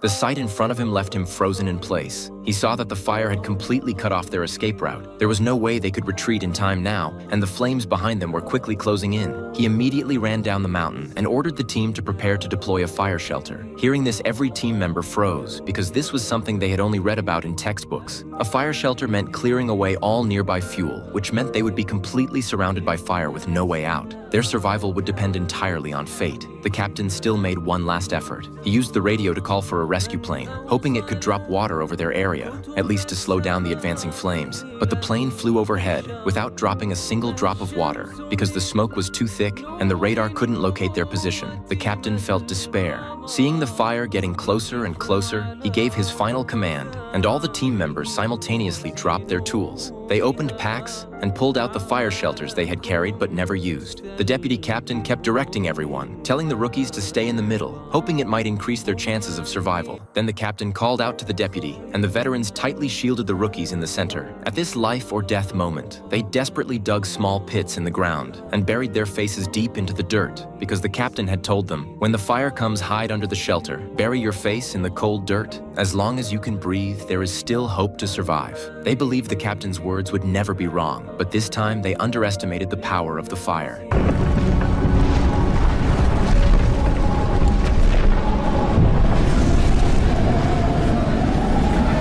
The sight in front of him left him frozen in place. He saw that the fire had completely cut off their escape route. There was no way they could retreat in time now, and the flames behind them were quickly closing in. He immediately ran down the mountain and ordered the team to prepare to deploy a fire shelter. Hearing this, every team member froze, because this was something they had only read about in textbooks. A fire shelter meant clearing away all nearby fuel, which meant they would be completely surrounded by fire with no way out. Their survival would depend entirely on fate. The captain still made one last effort. He used the radio to call for a rescue plane, hoping it could drop water over their area, at least to slow down the advancing flames. But the plane flew overhead without dropping a single drop of water because the smoke was too thick and the radar couldn't locate their position. The captain felt despair. Seeing the fire getting closer and closer, he gave his final command, and all the team members simultaneously dropped their tools. They opened packs and pulled out the fire shelters they had carried but never used. The deputy captain kept directing everyone, telling the rookies to stay in the middle, hoping it might increase their chances of survival. Then the captain called out to the deputy, and the veterans tightly shielded the rookies in the center. At this life or death moment, they desperately dug small pits in the ground and buried their faces deep into the dirt, because the captain had told them, when the fire comes, hide under the shelter, bury your face in the cold dirt. As long as you can breathe, there is still hope to survive. They believed the captain's words would never be wrong, but this time they underestimated the power of the fire.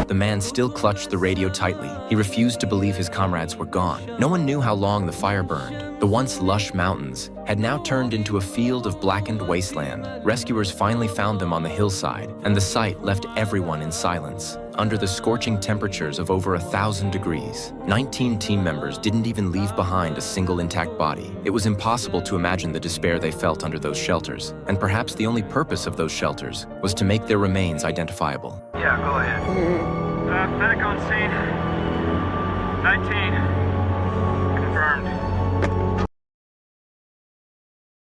The man still clutched the radio tightly. He refused to believe his comrades were gone. No one knew how long the fire burned. The once lush mountains had now turned into a field of blackened wasteland. Rescuers finally found them on the hillside, and the sight left everyone in silence. Under the scorching temperatures of over 1,000 degrees, 19 team members didn't even leave behind a single intact body. It was impossible to imagine the despair they felt under those shelters, and perhaps the only purpose of those shelters was to make their remains identifiable. Yeah, go ahead. Medic on scene. 19.